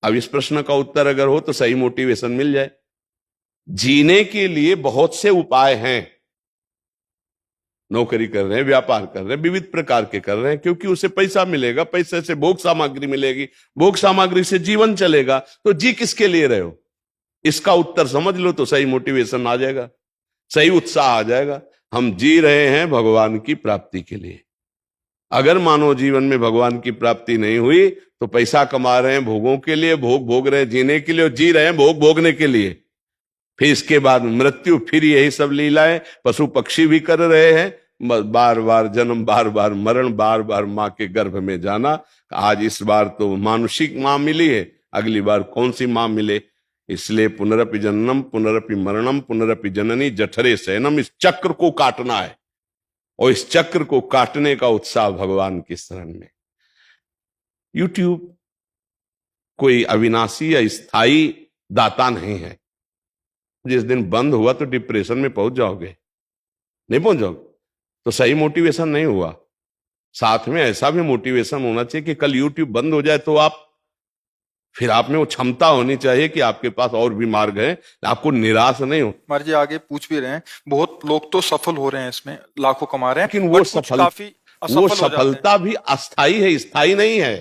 अब इस प्रश्न का उत्तर अगर हो तो सही मोटिवेशन मिल जाए। जीने के लिए बहुत से उपाय हैं। नौकरी कर रहे हैं, व्यापार कर रहे हैं, विविध प्रकार के कर रहे हैं, क्योंकि उसे पैसा मिलेगा, पैसे से भोग सामग्री मिलेगी, भोग सामग्री से जीवन चलेगा। तो जी किसके लिए रहे हो, इसका उत्तर समझ लो तो सही मोटिवेशन आ जाएगा, सही उत्साह आ जाएगा। हम जी रहे हैं भगवान की प्राप्ति के लिए। अगर मानव जीवन में भगवान की प्राप्ति नहीं हुई तो पैसा कमा रहे हैं भोगों के लिए, भोग भोग रहे हैं जीने के लिए, और जी रहे हैं भोग भोगने के लिए। फिर इसके बाद मृत्यु, फिर यही सब लीलाएं पशु पक्षी भी कर रहे हैं। बार बार जन्म, बार बार मरण, बार बार मां के गर्भ में जाना। आज इस बार तो मानुषिक मां मिली है, अगली बार कौन सी मां मिले। इसलिए पुनरपि जन्नम पुनरपि मरणम पुनरपि जननी जठरे शयनम, इस चक्र को काटना है। और इस चक्र को काटने का उत्साह भगवान की शरण में। यूट्यूब कोई अविनाशी या स्थायी दाता नहीं है। जिस दिन बंद हुआ तो डिप्रेशन में पहुंच जाओगे, नहीं पहुंच जाओगे तो सही मोटिवेशन नहीं हुआ। साथ में ऐसा भी मोटिवेशन होना चाहिए कि कल यूट्यूब बंद हो जाए तो फिर आप में वो क्षमता होनी चाहिए कि आपके पास और भी मार्ग है, आपको निराश नहीं हो। कुमार जी आगे पूछ भी रहे हैं, बहुत लोग तो सफल हो रहे हैं, इसमें लाखों कमा रहे हैं, लेकिन वो काफी असफल हो जाते हैं। सफलता भी अस्थाई है, स्थायी नहीं है।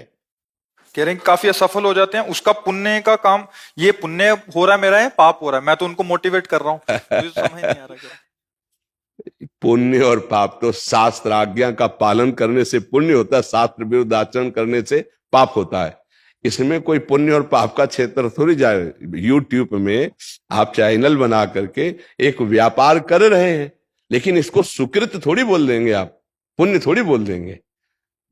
कह रहे हैं काफी असफल हो जाते हैं, उसका पुण्य का काम, ये पुण्य हो रहा है मेरा है पाप हो रहा है, मैं तो उनको मोटिवेट कर रहा हूँ। मुझे समझ नहीं आ रहा क्या। पुण्य और पाप तो शास्त्र आज्ञा का पालन करने से पुण्य होता है, शास्त्र विरुद्ध आचरण करने से पाप होता है। इसमें कोई पुण्य और पाप का क्षेत्र थोड़ी जाए। यूट्यूब में आप चैनल बना करके एक व्यापार कर रहे हैं, लेकिन इसको सुकृत थोड़ी बोल देंगे, आप पुण्य थोड़ी बोल देंगे।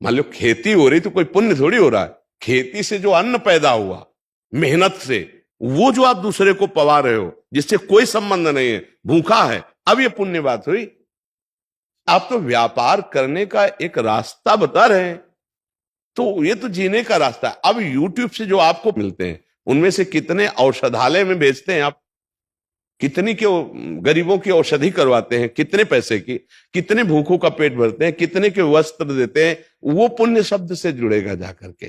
मान लो खेती हो रही तो कोई पुण्य थोड़ी हो रहा है। खेती से जो अन्न पैदा हुआ मेहनत से, वो जो आप दूसरे को पवा रहे हो जिससे कोई संबंध नहीं है, भूखा है, अब ये पुण्य बात हुई। आप तो व्यापार करने का एक रास्ता बता रहे हैं, तो ये तो जीने का रास्ता है। अब यूट्यूब से जो आपको मिलते हैं उनमें से कितने औषधालय में बेचते हैं आप, कितनी के गरीबों की औषधि करवाते हैं, कितने पैसे की, कितने भूखों का पेट भरते हैं, कितने के वस्त्र देते हैं, वो पुण्य शब्द से जुड़ेगा जाकर के।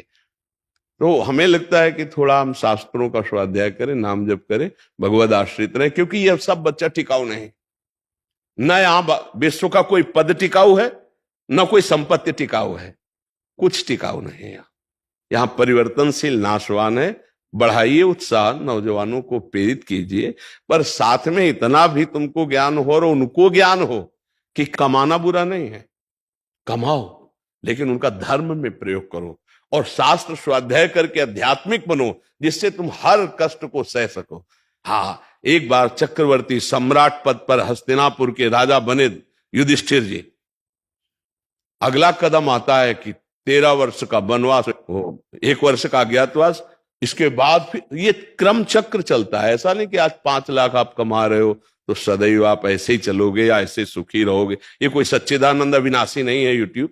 तो हमें लगता है कि थोड़ा हम शास्त्रों का स्वाध्याय करें, नाम जप करें, भगवद आश्रित रहें, क्योंकि यह सब बच्चा टिकाऊ नहीं। न यहां विश्व का कोई पद टिकाऊ है, न कोई संपत्ति टिकाऊ है, कुछ टिकाऊ नहीं है। यहां परिवर्तनशील नाशवान है। बढ़ाइए उत्साह, नौजवानों को प्रेरित कीजिए, पर साथ में इतना भी तुमको ज्ञान हो और उनको ज्ञान हो कि कमाना बुरा नहीं है, कमाओ, लेकिन उनका धर्म में प्रयोग करो और शास्त्र स्वाध्याय करके आध्यात्मिक बनो, जिससे तुम हर कष्ट को सह सको। हाँ, एक बार चक्रवर्ती सम्राट पद पर हस्तिनापुर के राजा बने युधिष्ठिर जी। अगला कदम आता है कि 13 वर्ष का वनवास, 1 वर्ष का अज्ञातवास, इसके बाद फिर ये क्रम चक्र चलता है। ऐसा नहीं कि आज 5 लाख आप कमा रहे हो तो सदैव आप ऐसे ही चलोगे या ऐसे सुखी रहोगे। ये कोई सच्चिदानंद अविनाशी नहीं है यूट्यूब,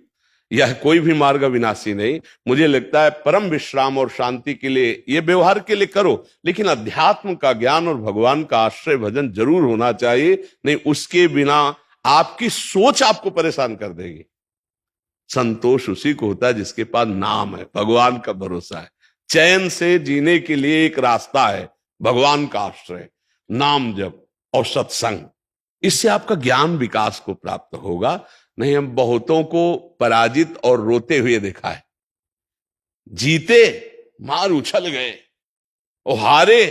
यह कोई भी मार्ग अविनाशी नहीं। मुझे लगता है परम विश्राम और शांति के लिए, ये व्यवहार के लिए करो, लेकिन अध्यात्म का ज्ञान और भगवान का आश्रय भजन जरूर होना चाहिए। नहीं उसके बिना आपकी सोच आपको परेशान कर देगी। संतोष उसी को होता है जिसके पास नाम है, भगवान का भरोसा है। चैन से जीने के लिए एक रास्ता है, भगवान का आश्रय, नाम जप और सत्संग। इससे आपका ज्ञान विकास को प्राप्त होगा। नहीं, हम बहुतों को पराजित और रोते हुए देखा है। जीते मार उछल गए और हारे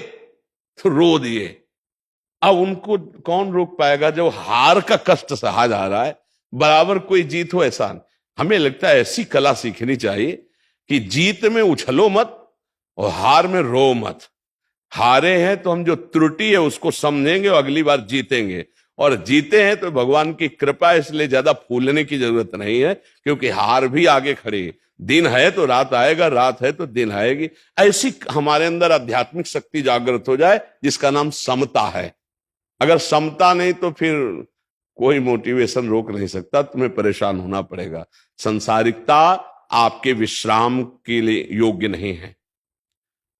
तो रो दिए। अब उनको कौन रोक पाएगा जब हार का कष्ट सहा जा रहा है, बराबर कोई जीत हो ऐसा। हमें लगता है ऐसी कला सीखनी चाहिए कि जीत में उछलो मत और हार में रो मत। हारे हैं तो हम जो त्रुटि है उसको समझेंगे और अगली बार जीतेंगे, और जीते हैं तो भगवान की कृपा, इसलिए ज्यादा फूलने की जरूरत नहीं है, क्योंकि हार भी आगे खड़ी है। दिन है तो रात आएगा, रात है तो दिन आएगी। ऐसी हमारे अंदर आध्यात्मिक शक्ति जागृत हो जाए जिसका नाम समता है। अगर समता नहीं तो फिर कोई मोटिवेशन रोक नहीं सकता, तुम्हें परेशान होना पड़ेगा। संसारिकता आपके विश्राम के लिए योग्य नहीं है।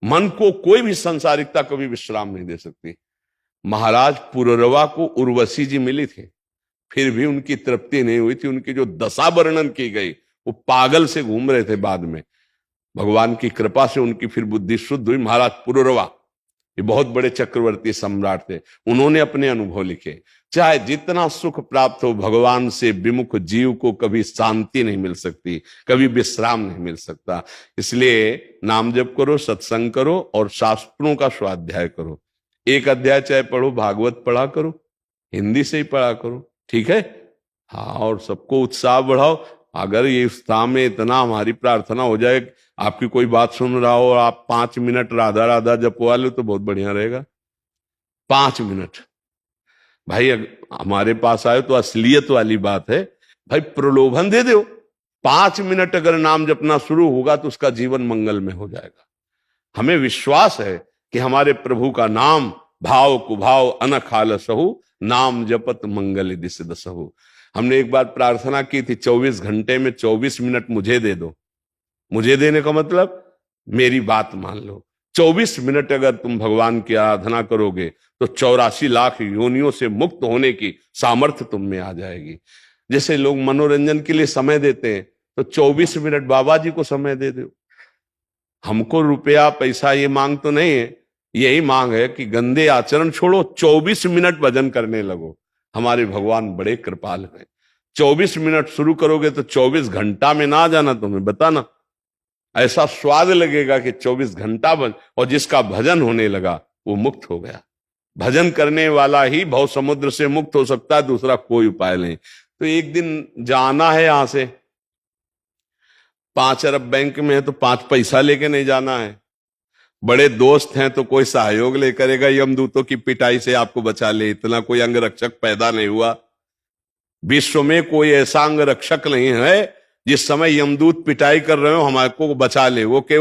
मन को कोई भी संसारिकता कभी विश्राम नहीं दे सकती। महाराज पुररवा को उर्वशी जी मिली थी, फिर भी उनकी तृप्ति नहीं हुई थी। उनकी जो दशा वर्णन की गई, वो पागल से घूम रहे थे बाद में। भगवान की कृपा से उनकी फिर बुद्धि शुद्ध हुई। महाराज पुरुरवा, ये बहुत बड़े चक्रवर्ती सम्राट थे, उन्होंने अपने अनुभव लिखे। चाहे जितना सुख प्राप्त हो, भगवान से विमुख जीव को कभी शांति नहीं मिल सकती, कभी विश्राम नहीं मिल सकता। इसलिए नाम जप करो, सत्संग करो और शास्त्रों का स्वाध्याय करो। एक अध्याय चाहे पढ़ो, भागवत पढ़ा करो, हिंदी से ही पढ़ा करो, ठीक है। हाँ, और सबको उत्साह बढ़ाओ। अगर ये उत्साह में इतना हमारी प्रार्थना हो जाए, आपकी कोई बात सुन रहा हो और आप 5 मिनट राधा राधा जपवा लो तो बहुत बढ़िया रहेगा। 5 मिनट भाई, हमारे पास आए तो असलियत वाली बात है भाई, प्रलोभन दे दो। 5 मिनट अगर नाम जपना शुरू होगा तो उसका जीवन मंगल में हो जाएगा। हमें विश्वास है कि हमारे प्रभु का नाम भाव कुभाव अनखाल सहु, नाम जपत मंगल दिस दसहु। हमने एक बार प्रार्थना की थी, 24 घंटे में 24 मिनट मुझे दे दो। मुझे देने का मतलब मेरी बात मान लो। 24 मिनट अगर तुम भगवान की आराधना करोगे तो 84 लाख योनियों से मुक्त होने की सामर्थ्य तुम में आ जाएगी। जैसे लोग मनोरंजन के लिए समय देते हैं, तो 24 मिनट बाबा जी को समय दे दो। हमको रुपया पैसा ये मांग तो नहीं है, यही मांग है कि गंदे आचरण छोड़ो, 24 मिनट भजन करने लगो। हमारे भगवान बड़े कृपाल हैं। 24 मिनट शुरू करोगे तो 24 घंटा में ना जाना, तुम्हें बताना ऐसा स्वाद लगेगा कि 24 घंटा और जिसका भजन होने लगा वो मुक्त हो गया। भजन करने वाला ही भव समुद्र से मुक्त हो सकता है, दूसरा कोई उपाय नहीं। तो एक दिन जाना है यहां से, 5 अरब बैंक में है तो 5 पैसा लेके नहीं जाना है। बड़े दोस्त हैं तो कोई सहयोग ले करेगा, यमदूतों की पिटाई से आपको बचा ले, इतना कोई अंगरक्षक पैदा नहीं हुआ। विश्व में कोई ऐसा अंगरक्षक नहीं है जिस समय यमदूत पिटाई कर रहे हो हमारे को बचा ले। वो केवल